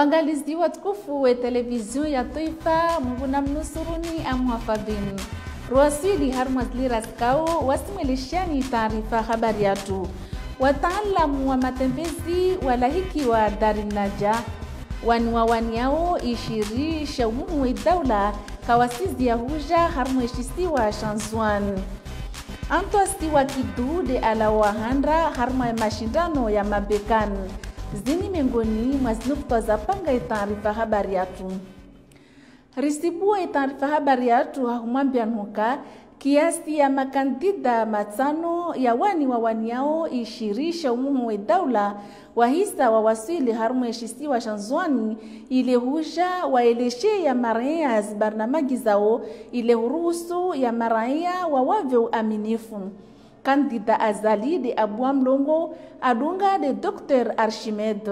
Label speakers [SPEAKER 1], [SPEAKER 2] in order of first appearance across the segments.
[SPEAKER 1] Waangalizi watukufu wa televizion ya taifa Mungu na mnusuruni amhafadhini. Ruasili harmazli raskao wasimilishani taarifa habari yatu. Wataalamu wa matembezi walahiki wa Darinaja waniwawaniao ishirisha umuhimu wa daula kawasizi ya huja harmweshisiwa Shanzwan. Antoasiwa kidude ala wahandra harma ya mashindano ya mabekan. Zini miongoni mwa zinukta za panga taarifa habari yatu. Risibua taarifa habari yatu hahumambia nhuka kiasi ya makandida matano ya waniwawaniao ishirisha umuhimu wa daula wahisa wawasili harmweshisiwa Shanzwani ile huja waeleshe ya maraia zibarnamagi zao ile huruhusu ya maraia wawavyo aminifu. Kandida azalide Abua Mlongo adunga de Dr. Archimed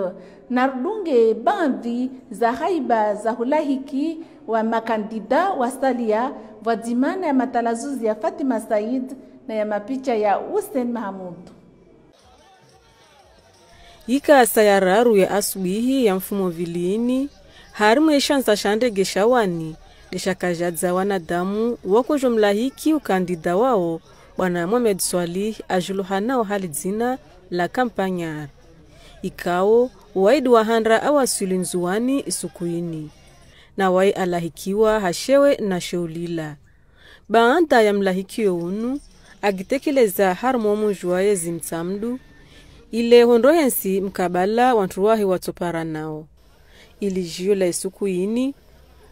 [SPEAKER 1] nardunge bandhi za haiba za hulahiki wa makandida wasalia wadimana ya matalazuzi ya Fatima Said na ya mapicha ya Hussein Mahmud.
[SPEAKER 2] Ika sayararu ya asubihi ya mfumo vilini harimu eshanza shandege shawani deshakajadza wanadamu wako jumlahiki ukandida wao Bwana Mohamed Swalih ajuluhanao hali dzina la kampanyar. Ikao waidi wahandra awasuli nzuwani isukuini. Na wai alahikiwa hashewe na sheulila. Baanda ya mlahikio unu agitekeleza harmo mujwaye zimtamdu ile hondohensi mkabala wantuwahi watopara nao. Ili jio la isukuini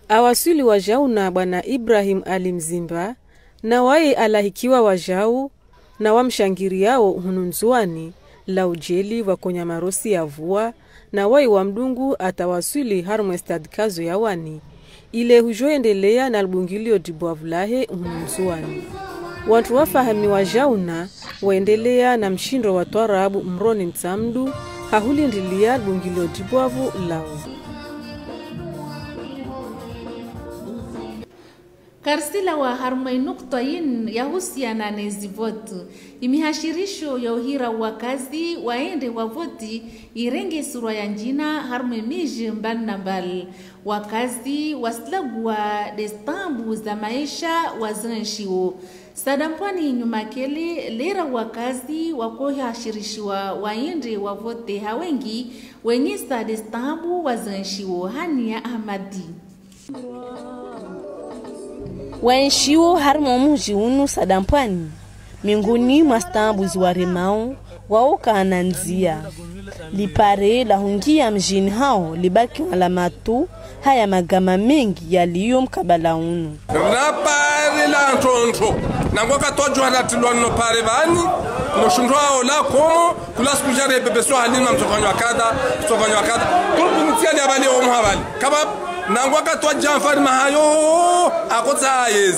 [SPEAKER 2] awasuli wajauna Bwana Ibrahim Ali Mzimba na wai alahikiwa wajau na wamshangiriao hununzuani la ujeli wakonya marosi ya vua na wai wa mdungu atawasuli harmo stadikazo ya wani ile hujoendelea na albungilio dibuavulahe hununzuani. Wantu wafahami wajauna waendelea na mshindo wa twarabu mroni mtamdu hahuli ndilia albungilio dibuavu lao.
[SPEAKER 1] Karsila wa harmai nuktoyin ya husiana nezi votu. Imihashirisho ya uhira wakazi waende wa voti irenge surwa ya njina harmai miji mbali na mbali. Wakazi waslagwa destambu za maisha wazanshiwo. Sadampwani nyumakele lera wakazi wakohi hashirishiwa waende wa vote hawengi wenyisa destambu wazanshiwo. Hania Ahmadi.
[SPEAKER 3] Waenshiwo harmo muji unu Sadampwani minguni mastambuzi waremao waoka ananzia lipare la hungia mjini hao libaki alamatu haya magama mengi yaliyo mkabala unu
[SPEAKER 4] rapare la ntonto nangoka tojo halatilwa no pare bani no shundwao la komo kula skujare bebeso halina mtokanywa kada kumtiani abali o muhabali kama nangoka toja mfari mahayo akota yes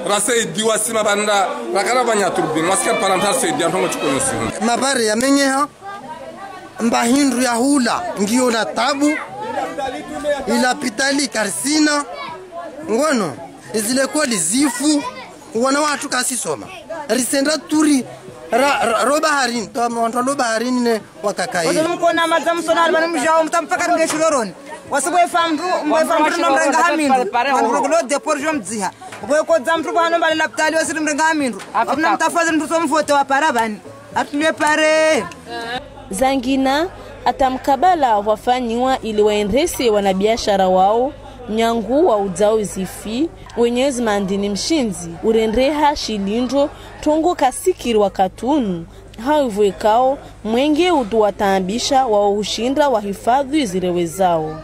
[SPEAKER 4] rasaidi wasima banda rakana banyaturubi maskar parantar saidi antongo chikonosi
[SPEAKER 5] mabare yamenyeha mbahindu ya hula ngiyo na tabu ila pitali karsina ngono izile kwa lizifu wana watu kasisoma risenda turi roba harini to roba harini ne wakakai
[SPEAKER 6] wazungu na madam sonar bana mjao mtampaka ngeshuroroni wasibwe famru no mrenga hamindu wanroglo de porjom dziha bwe ko zamtru bana bali laptali wasiri mrenga hamindu apna mtafaza mtu somfoto wa parabani atune pare
[SPEAKER 3] zangina atamkabala wafanyiwa ili waendese wanabiashara wao nyangu wa udzao zifi wenyezi mandini mshinzi urendeha shilindo tongo kasikiri wakatunu haivu ikao mwenge utuwataambisha wa ushinda wa hifadhi zirewezao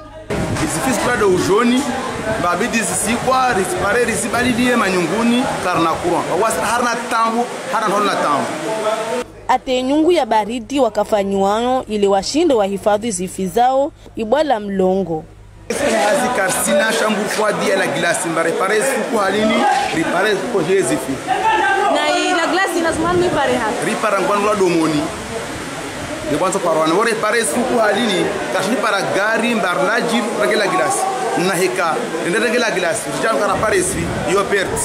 [SPEAKER 7] Izifisi prado ujoni babidi zisikwa risipare risibalidie manyunguni karna kuron wawasi harna tambu harna hona tambu
[SPEAKER 3] ate nyungu ya baridi wakafanyiwano ili washinde wa hifadhi zifi zao Ibwala Mlongo
[SPEAKER 7] hazi karsina shambu kwa dia la glasi mbare pare suku halini ripare ko hezifi
[SPEAKER 3] na ila glasi lazima nipare hapa
[SPEAKER 7] ripara ngwanula domoni ni kwanza parwana wore pare suku halini kashni para gari mbarnaji regela glasi na heka regela glasi rijana kana pare sfi yo perte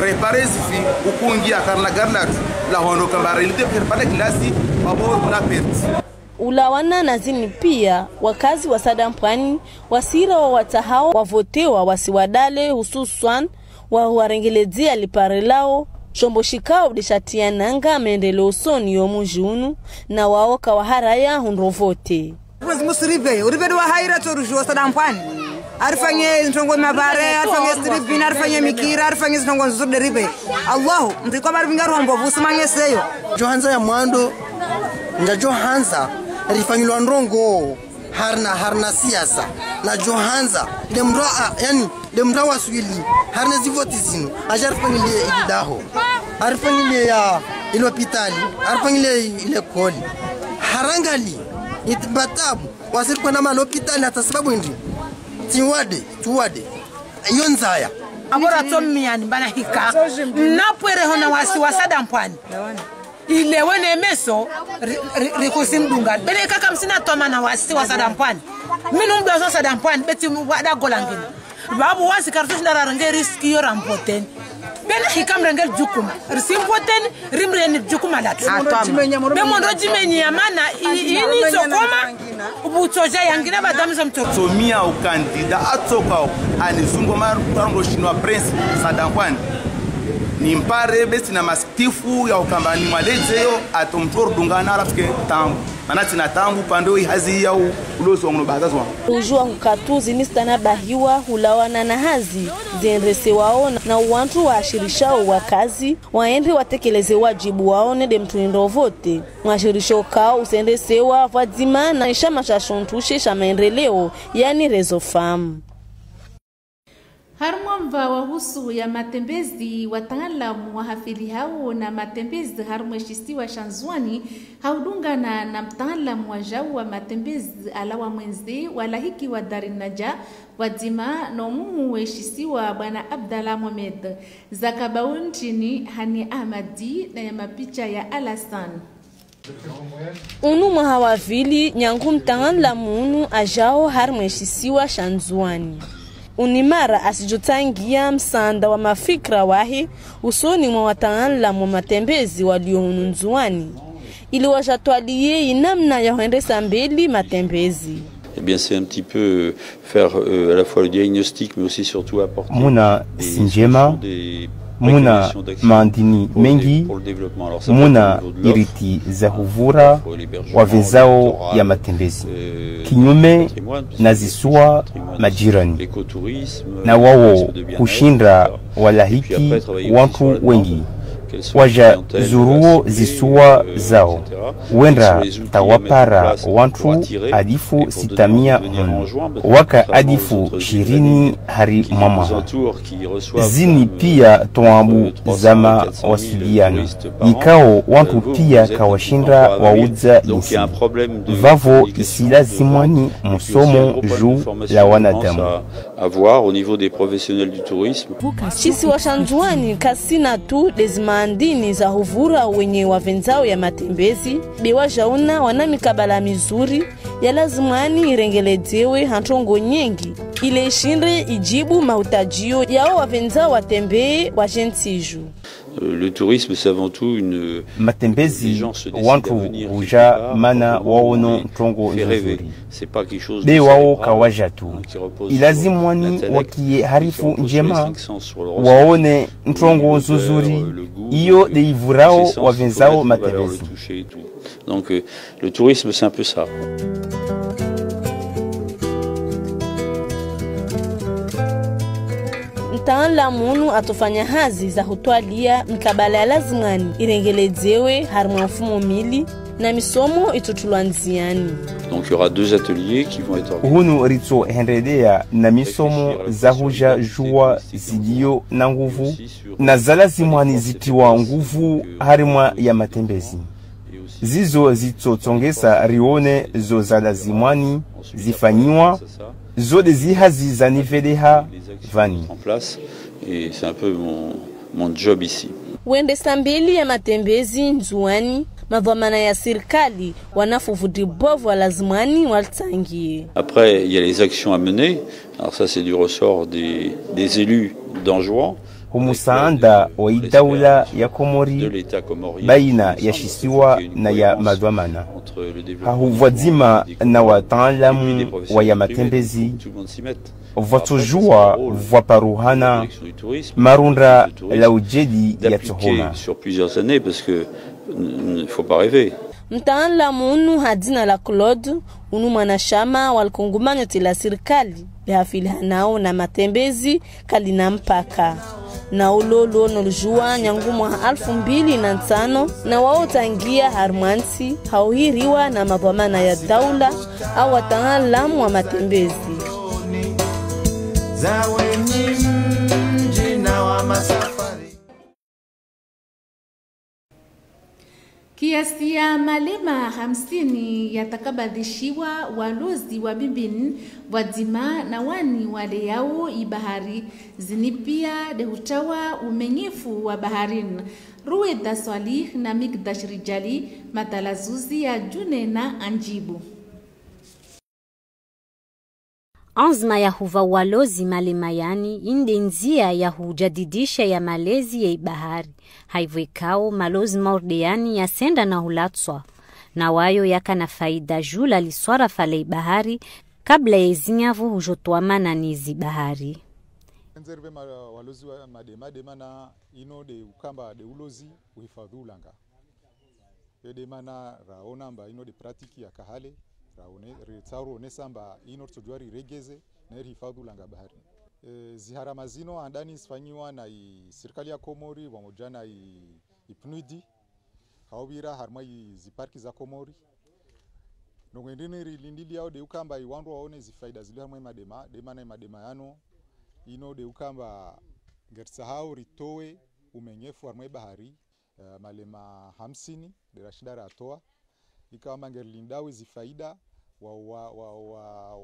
[SPEAKER 7] repare sfi ukungia karna garnat la hono kambare ilite pare glasi babo la perte
[SPEAKER 3] ulawana na zini pia wakazi wa Sadampwani wasira wa watahao wavotewa wasiwadale hususan wa huarengelezia lipare lao chombo shikao dishatia nanga maendeleo usoni yomujunu na waoka wa haraya hundrovote.
[SPEAKER 6] Musiribe wa haira toruju wa Sadampwani arifanye ntongo mabare arifanye stribina arifanye mikira arifanye ntongo nzurde ribe Allahu mtiko bari vingarombo busimanye seyo
[SPEAKER 5] Johanza ya mwando nja Johanza rifanyilwa ndrongo harna siasa na Johanza le mra waswili harna zivoti zinu ajarfanyilie idaho arfanyilie ya ile hospitali arfanyilie ile koli harangali itbatabu wasirikwa na hospitali hata sababu ndi tuwade iyo nzaya
[SPEAKER 8] abora tomiani bana hika napwere hona wasi wa Sadampwani ile wene meso rikusimdunga bene kaka msina toma na wasi wa Sadampwani minu mbezo Sadampwani beti wada golangini babu wasi kartush na range riski yo rampoten bene hika mrengel jukuma risimpoten rimreni jukuma datu bemondo jimenye amana ini sokoma ubutoja yangina badamizo mtoko
[SPEAKER 7] somia ukandida atoka anizungo marutango shinwa prince Sadampwani ni mpare besi na mastifu ya ukambani mwalezeyo atomtor dungana rafike tambu manati na tambu pando hazi ya ulozo ngono bagazwa
[SPEAKER 3] ujua ngukatuzi nistana bahiwa hulawana na hazi zenrese wao na uwantu wa ashirishao wakazi waende watekeleze wajibu wao nede mtuindo vote mwashirisho kao usendesewa vadzima na ishama shashontushe shamaendeleo yani rezo famu.
[SPEAKER 1] Harumwa wahusu ya matembezi wataalamu wa hafili hao na matembezi harumweshisiwa Shanzwani haudungana na mtaalamu wa jau wa matembezi alawa mwenzi walahiki wa Darinaja wadima na umumu weshisiwa bwana Abdallah Mohamed Zakabau nchini Hani Ahmadi na ya mapicha ya Alasan.
[SPEAKER 3] Unu mahawavili nyangu mtaalamu unu ajao harumweshisiwa Shanzwani. Unimara asijotangia msanda wa mafikra wahi usoni mwa wataalamu wa matembezi waliohununzuani ili wajatwalie inamna ya huendesa mbele matembezi.
[SPEAKER 9] Eh bien, c'est un petit peu faire à la fois le diagnostic mais aussi surtout apporter
[SPEAKER 10] Muna Sinjema Muna mandini mengi muna iriti za huvura wavenzao ya matembezi kinyume na zisua majirani na wao kushinda walahiki watu wengi waja zuruo zisua zao wenda tawapara wantu adifu sitamia waka adifu shirini hari mama zini pia toabu zama wasiliano nikao wantu pia kawashinda wauza insi vavo isila zimwani musomo juu la wanadamu
[SPEAKER 9] avoir au niveau des professionnels du tourisme.
[SPEAKER 3] Chisi wa Shanzwani kasina tu dezimandini za huvura wenye wavenzao ya matembezi bewa jauna wana mikabala mizuri ya lazimani irengelezewe hantongo nyingi ile ishindre ijibu mahutajio yao wavenzao watembee wa jentiju.
[SPEAKER 9] Le tourisme c'est avant tout une
[SPEAKER 10] matembezi wantu uja mana waono tongo nzuri be wao kawajatu ilazimwani wakie harifu njema waone ntongo nzuri iyo deivurao wavenzao matembezi.
[SPEAKER 9] Donc le tourisme c'est un peu ça.
[SPEAKER 3] Mtaalamu unu atofanya hazi za hutwalia mkabala ya lazimani irengelezewe harumwa mfumo mili na misomo itutulwa nziani.
[SPEAKER 9] Donc il y aura deux ateliers qui vont être
[SPEAKER 10] hunu ritso henredea na misomo za huja jua zidio na nguvu na zalazimwani zitiwa nguvu harumwa ya matembezi. Zizo zitsotongesa rione zo zalazimwani zifanyiwa zode zihazi za niveleha vani.
[SPEAKER 9] Et c'est un peu mon job ici.
[SPEAKER 3] Wende sambili ya matembezi nzuani madhamana ya serikali wanafuvudi bovu wa lazimani waltangie.
[SPEAKER 9] Après il y a les actions à mener. Alors ça c'est du ressort des élus d'Anjouan.
[SPEAKER 10] humusaanda wa idawla ya Komori baina ya shisiwa na ya madwamana hahuvwadzima na wataalamu wa ya matembezi vatojua vaparuhana marunda la ujedi ya tohoma.
[SPEAKER 3] Mtaalamu unu hadina la Claude unu mwanachama walikongomano tila serikali behafilihanao na matembezi kali na mpaka na ulolo noljua nyangumwa 2005 na wao tangia harmansi hauhiriwa na mabwamana ya daula au wataalamu wa matembezi za wenye mji na wa masafari.
[SPEAKER 1] Kiasi ya malema 50 yatakabadhishiwa walozi wa Bimbin wadima na wani wale yao ibahari zinipia dehutawa umenyefu wa baharin. Rueda Swalih na Migdash Rijali matalazuzi ya June na Anjibu.
[SPEAKER 11] Anzma ya huva walozi malemayani inde nzia ya hujadidisha ya malezi ya ibahari. Haivwekao malozi maordeani ya senda na hulatswa. Na wayo yaka na faida jula liswara fale ibahari kabla ya izinyavu hujotwama nizi bahari.
[SPEAKER 12] Nzerve walozi wa madema na ino de ukamba de ulozi uhifadhu ulanga. Yode mana raona mba ino de pratiki ya kahale. Retsauro nesamba ino tujwari regeze na hifadhu langa bahari. Zihara mazino andani sifanyiwa na serikali ya Komori pamoja na PNUD hawira harma ziparki za Komori nongwendene rilindili yao de ukamba iwandu waone zifaida zile harma madema yano ino de ukamba ngersahau ritowe umenyefu harma bahari malema 50 de rashidara atoa ikawa ngerlindawe zifaida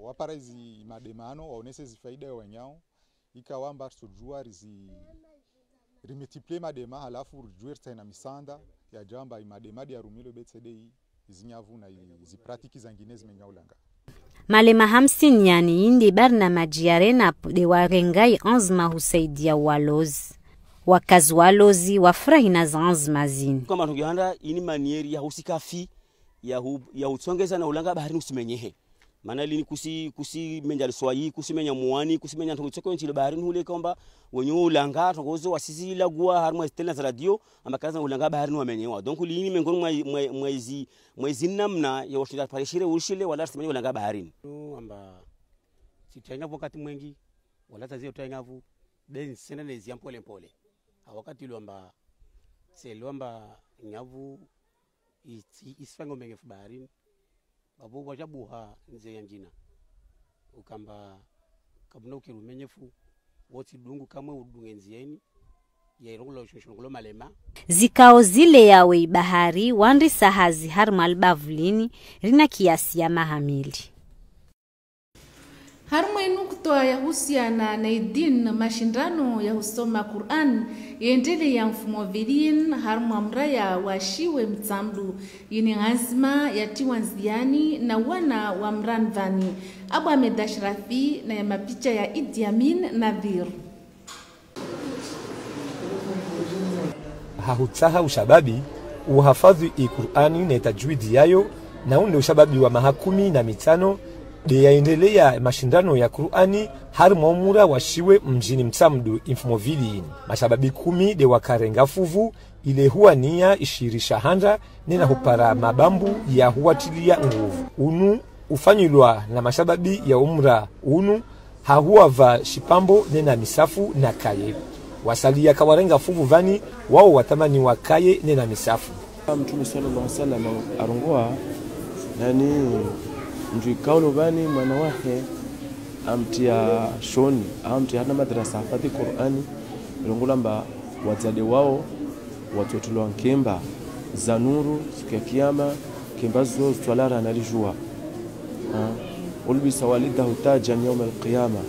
[SPEAKER 12] wapara hizi mademano waonese zifaida ya wenyao ikawa mba sujua rimetiple madema halafu rujuer tena misanda ya jamba imademadi ya rumilo BCDI izinyavu na zipratiki zangine zimenyaulanga.
[SPEAKER 11] Malema 50 yani indi barna majiarena de warengai anzma husaidia walozi. Wakazi walozi wafurahi na zanzma zini.
[SPEAKER 13] Kama nuganda ini manieri ya husikafi ya utsongeza na ulanga bahari usimenyehe. Maana lini kusi menjali swayi, kusi menya muani, kusi menya ntongetsoko nchile bahari hule kwamba wenye ulanga tongozo wasisi lagua harma stela za radio amakaza ulanga bahari wamenyewa. Donc lini mengoni mwezi namna ya washida parishire ushile wala simenya ulanga bahari.
[SPEAKER 14] Amba sitanya wakati mwengi wala tazio tangavu ben senene ziampole pole. Wakati luamba se luamba nyavu isfango mengefu baharini babu wajabuha nze yanjina ukamba kabuna ukirumenyefu woti dungu kamwe udungenzieni ya irongola ushonshongola malema
[SPEAKER 11] zikao zile yawe bahari wandi sahazi harmal bavulini rina kiasi ya mahamili.
[SPEAKER 1] Harma inuktoa ya husiana na idin mashindano ya husoma Qur'an yendele ya mfumo vilin harma mraya washiwe mtsamdu yini ngazma ya tiwanziani na wana wa mranvani Abu Ahmed Ashrafi na ya mapicha ya Idi Amin Nadhir.
[SPEAKER 15] Hahutaha ushababi uhafadhi Qur'ani na tajwidi yayo na unde ushababi wa mahakumi na mitano de yaendelea mashindano ya Qur'ani harma umura washiwe mjini Mtsamdu Infomovili. Mashababi 10 de wakarenga fuvu ile huwa nia ishirisha handa nena hupara mabambu ya huatilia nguvu. Unu ufanyilwa na mashababi ya umra unu hahuwa va shipambo nena misafu na kaye. Wasalia kawarenga fuvu vani wao watamani wakaye nena misafu.
[SPEAKER 16] Mtume sallallahu alaihi wasallam arongoa nani mtu kaulo bani mwana wake amtia shoni amtia hana madrasa hafadhi Qur'ani ilongolamba wazade wao watoto wa Nkemba za nuru siku ya kiyama Kemba zo twalara analijua ulbisa walidahu tajan yawm alqiyama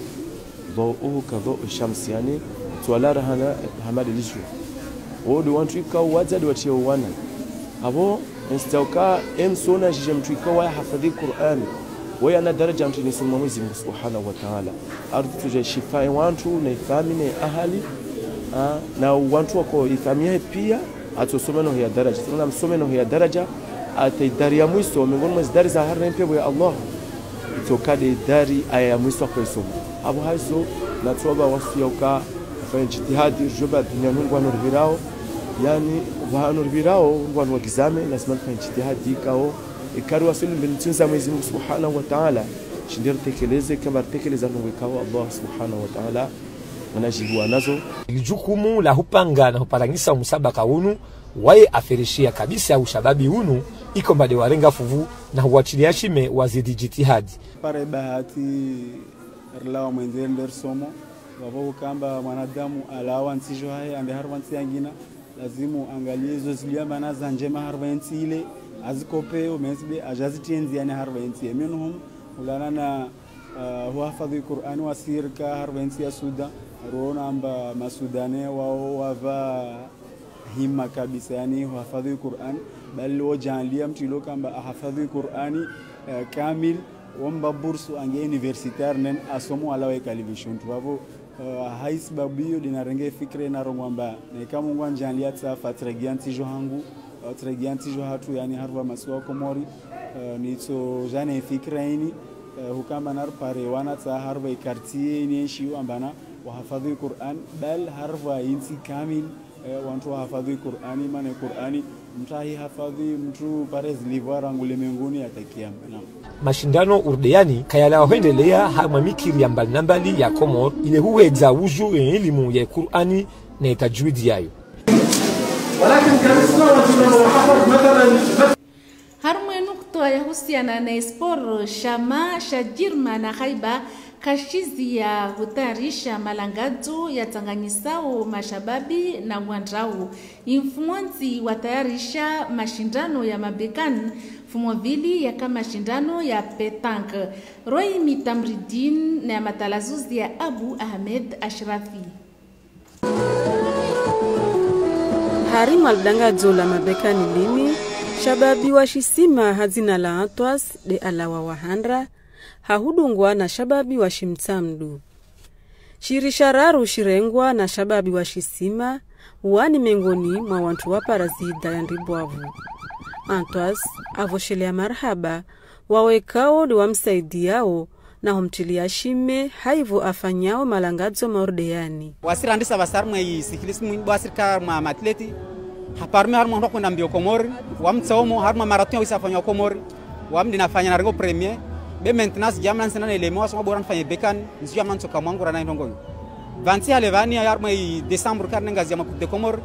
[SPEAKER 16] dhau'uhu ka dhau'i shams yani twalara hana hamadi lijua wodi wantu ikao wazade watia wana abo instauka emsona jijamtuika wa hafadhi Qur'an wa ana daraja mtini suma Mwenyezi Mungu Subhanahu wa Ta'ala ardu shifa wantu na ifami na ahali na wantu wako ithamia pia atosoma no ya daraja tuna msome no ya daraja ataidari ya mwiso miongoni mwa zidari za harne pepo ya Allah itokade dari aya ya mwiso kwa isomo abo hazo na tuaba wasu yauka fanya jitihadi joba dunia nungu wanorvirao yani wanorvirao wanu wakizame lazima fanya jitihadi kao ikari wasulu mbinitunza Mwenyezi Mungu Subhanahu wa Ta'ala shindira tekeleze kama tekeleza nungu kao Allah Subhanahu wa Ta'ala wanajibu nazo
[SPEAKER 15] jukumu la hupanga na huparangisa musabaka unu wae aferishia kabisa ushababi unu iko mbade warenga fuvu na huachilia shime wazidi jitihadi
[SPEAKER 17] pare bahati rlawa mwendele somo wabo kamba mwanadamu alawa ntijo haya ambe harwanti yangina lazimu angalie hizo ziliamba na za njema harwanti ile azikope umesibe ajazitenzi yani harwanti minhum ulana na huhafadhi Qur'an wasirka harwanti ya Sudan roona amba masudane wao wava hima kabisa yani huhafadhi Qur'an bali wajalia mtilo kamba ahafadhi Qur'ani kamil wamba bursu ange universitaire nen asomo alawe kalivishon tuwavo hais babiyo dinarenge fikre na rongwamba na kama ngwanjalia tsa fatregianti jo hangu tregianti jo hatu yani harva maswa komori nito jane fikre ini hukamba nar pare wana tsa harva quartier ni shiu ambana wahafadhi Qur'an bal harva insi kamil wantu wahafadhi Qur'ani maana Qur'ani mtahi hafadhi mtu pare zilivara ngule menguni atakia
[SPEAKER 15] mashindano urdeani kayala waendelea hama mikiri ya mbali ya Komor ile huweza uju elimu ya Qur'ani na tajwidi yayo
[SPEAKER 1] harmwe nukto ya husiana na sport shama shajirma na khaiba kashizi ya hutarisha malangazo ya tanganyisao mashababi na wandrau influenzi watayarisha mashindano ya mabekan fumovili ya kama mashindano ya petanque Roy Mitamridin na matalazuzi ya Abu Ahmed Ashrafi
[SPEAKER 2] Harim aldangazo la mabekani limi shababi wa shisima hazina la atwas de alawa wahandra hahudungwa na shababi wa shimtamdu. Shirishararu shirengwa na shababi wa shisima wani mengoni mwa wantu wa parazida ya ndibwavu. Antwas avoshelea marhaba wawekao ni wamsaidi yao na humtilia shime haivu afanyao malangazo maordeani.
[SPEAKER 18] Wasirandisa basarmwe isikilismu wasirka matleti haparme harma ndo kwenda mbio Komori wamtsaomo harma marathon wisafanya Komori wamdinafanya na rengo premier be maintenance jamlan sana elemo asoma boran fanye bekan nzia manso kamwangura na ndongo vanti alevani yarma December karne ngazi ya makude Komori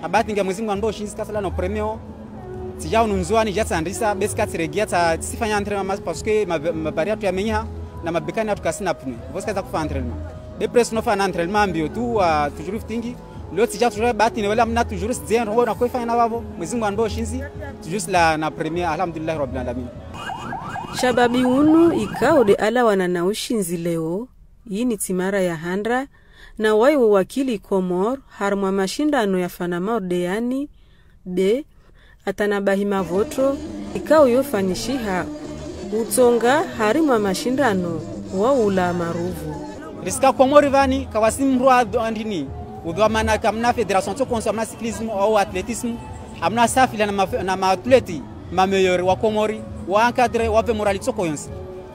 [SPEAKER 18] abati ngia mwezi ngando shinzi kasala no premier tijao nunzwani jatsa andisa beskati regiata sifanya entraînement parce que mabaria tu yamenya na mabekani atukasina pne voska za kufa entraînement be press no fa entraînement mbio tu toujours ftingi leo tijao toujours bati ne wala mna toujours zien ro na koifa na babo mwezi ngando shinzi toujours la na premier alhamdulillah rabbil alamin
[SPEAKER 2] shababi unu ikao de ala wanana ushinzi leo yini timara ya handra na wayo wakili Komor harmwa mashindano ya fanama ordeani be atanabahima voto ikao yofanishiha utonga harimwa mashindano wa ula maruvu
[SPEAKER 18] riska Komori vani kawasimrwa andini udhamana kamna federation to consomma cyclisme au athlétisme amna safila na maatleti mameyor wa Komori wa encadre wa moralité koyonsi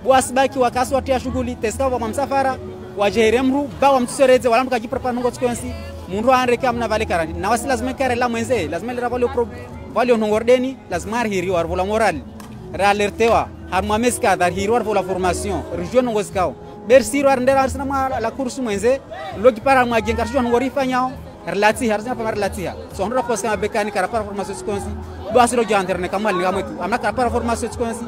[SPEAKER 18] bwasibaki wakasi watia shughuli teska wa msafara wa jeremru ba wa mtsereze wala mkajiprepara ngo koyonsi mundu anreke amna vale karandi na wasi lazima kare la mwenze lazima le ravalo valio nongordeni lazima hiri war vola moral ralertewa harma meska dar hiri war vola formation region ngoskao bersi war ndera arsana la course mwenze logi para ma gengarjo ngori fanyao relati harza pa relati ha so ndra poska bekani kara para formation skonsi do asiro janderne kamal ni gametu amna kara para formation skonsi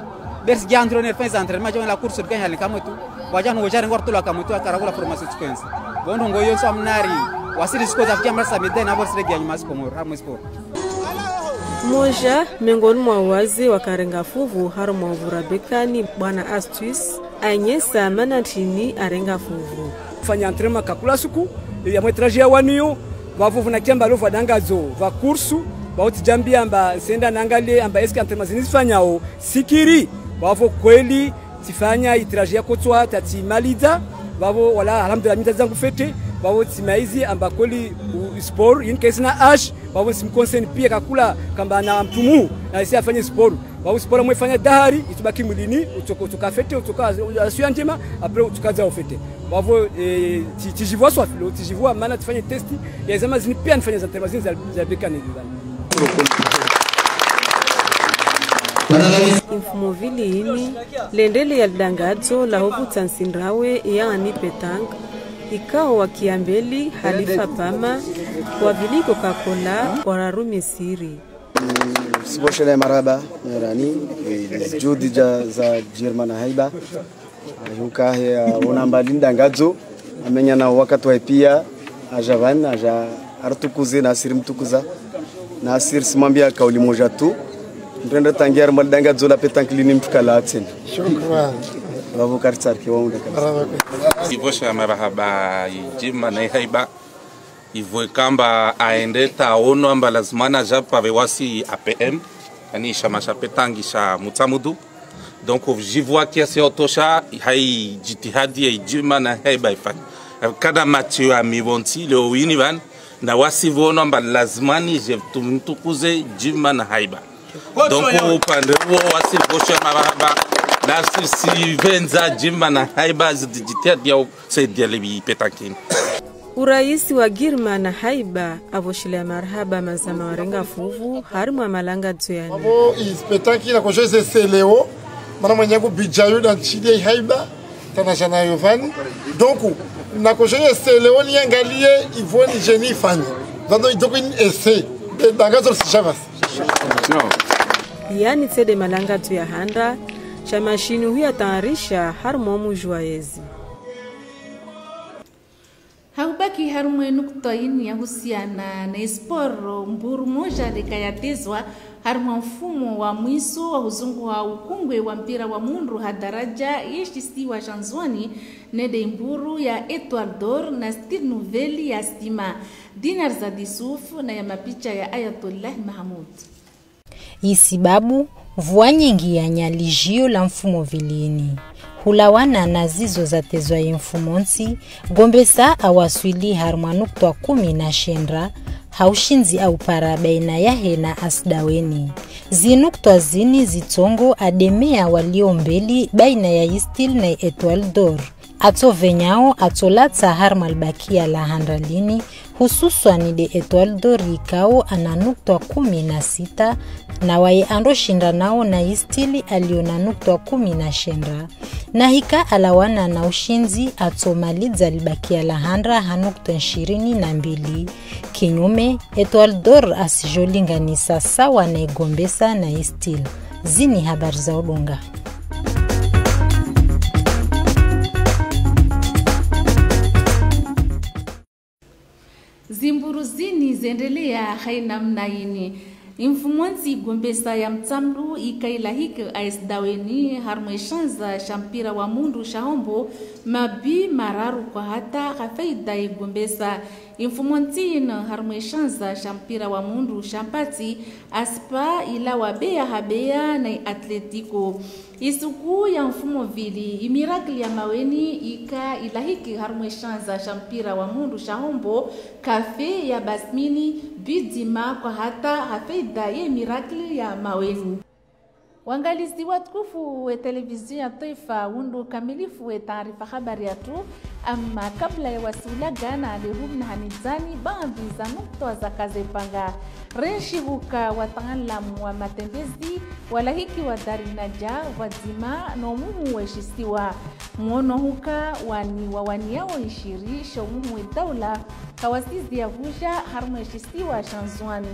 [SPEAKER 18] bersi jandroner fais entraînement la course ganya ni kametu wajan wajare ngorto la kametu kara vola formation skonsi bondo ngoyo so amnari wasiri skoza fiamra samide na borsre ganya mas Komor harmo sport
[SPEAKER 2] moja mengoni mwa wazi wakarenga fuvu harmo vura bekani bwana Astus anyesa manatini arenga fuvu
[SPEAKER 19] fanya entraînement kakula suku ya mwetrajia waniyo wavuvu na kiamba lova dangazo va kursu bauti jambia amba senda nangale amba eski entraînement zinifanyao sikiri wavo kweli tifanya itrajia kotwa tati malida wavo wala alhamdulillah mita zangu fete wao timaizi ambakoli sport yin kesina ash wao simkonsen pia kakula kamba na mtumu na isi afanye sport wao sport mwefanya dahari itubaki mwilini utukafete asio njema après utukaza ofete wao tijivua swafilo tijivua maana tufanye testi ya zama zini pia nifanye za termazini za bekani ndani
[SPEAKER 2] Mfumo viliini lendele ya dangadzo la hovu tsansindrawe yaani petang ikao wakiambeli halifa pama kwa vili Coca-Cola wararu Misiri.
[SPEAKER 20] Siboshele maraba rani judi za Germana haiba yuka ya unambali dangadzo amenya na wakati wa pia ajavan aja artukuze na siri mtukuza na siri simambia kauli moja tu ndenda tangiar mal dangadzo la petankilini mtukala tena.
[SPEAKER 21] Shukran.
[SPEAKER 20] Bravo kartsar ki waunda
[SPEAKER 21] kabisa.
[SPEAKER 22] Sibosha marahaba jima na haiba ivoe kamba aende taono amba lazimana japa vewasi APM yani shamasha petangisha mutamudu donc jivua kiasi otosha hai jitihadi ya jima na haiba ifanye kada match ya mibonti leo wini van na wasi vono amba lazimani je tumtukuze jima na haiba donc upande huo wasi bosha marahaba na si venza jima na haiba jitihadi ya saidia lebi petankini.
[SPEAKER 2] Uraisi wa Girma na haiba avoshile marhaba mazama warenga fuvu harimu wa malanga tsoyani.
[SPEAKER 21] Abo ispetanki na kojeze seleo mana mwenyangu bijayu na nchidi ya haiba tanashana yovani. Donku na kojeze seleo ni yangalie ivoni jeni fani. Zando idoko in ese dangazo sishavas.
[SPEAKER 2] Yani tsede malanga tsoya handa chamashini huya taarisha harimu mujwaezi.
[SPEAKER 1] Haubaki harumwe nukta ini ya husiana na esporo mburu moja likayatizwa harumwa mfumo wa mwiso wa huzungu wa ukungwe wa mpira wa mundu hadaraja yeshisiwa Shanzwani nede mburu ya Etoile d'Or na stil nouvelle ya Stima Dinar Zadisuf na ya mapicha ya Ayatollah Mahamud.
[SPEAKER 11] Isibabu vua nyingi ya nyalijio la mfumo vilini hulawana na zizo za tezwa ya mfumonsi gombesa awaswili harmanukta 10 na shendra haushinzi au para baina yahe na asdaweni zinukta zini zitongo ademea walio mbeli baina ya Istil na Etoile d'Or atovenyao atolata harmalbakia la handalini hususan de Etoile d'Or ikao ananukta 16 na wae andoshinda nao na Istil aliona nukta 10 na shendra na hika alawana na ushinzi atomaliza libakia la handra hanukta 22 kinyume Etoile d'Or asijolinganisa sawa na igombesa na Istil. Zini habari za udunga.
[SPEAKER 1] Zimburuzini zendelea haina mnaini. Infumonzi gombesa ya mtamlu ikailahike aisdaweni harmeshanza shampira wa mundu shahombo mabi mararu kwa hata hafaida igombesa infumontina harmeshanza shampira wa mundu shampati aspa ila wabea habea na Atletico isuku ya mfumo vili imirakli ya maweni ika ilahiki harmeshanza shampira wa mundu shahombo kafe ya basmini bidima kwa hata hafaida ye mirakli ya maweni. Wangalizi watukufu wa televizio ya taifa undu kamilifu wa taarifa habari ya tu ama kabla ya wasulaga na alihum na hanizani baadhi za nukta za kazi panga renshi huka wataalamu wa matembezi walahiki wa darinaja wazima na umuhu weshisiwa muono huka waniao 20 shomuhu daula kawasizi ya vuja harmeshisiwa Shanzwani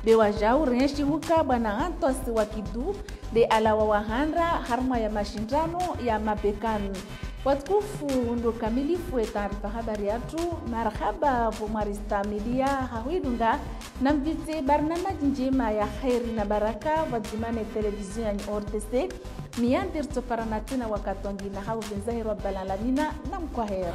[SPEAKER 1] bewa jau renshi huka bwana Antos wa Kidu de alawa wahandra harma ya mashindano ya mabekani. Watukufu ndo kamilifu wa taarifa habari yatu marhaba vumarista media hawidunga na mvite barnamaji njema ya khairi na baraka wadzimane televizio ya ORTC miandir toparanatina wakati wangina hau benzahi rabbalallamina na mkwahera.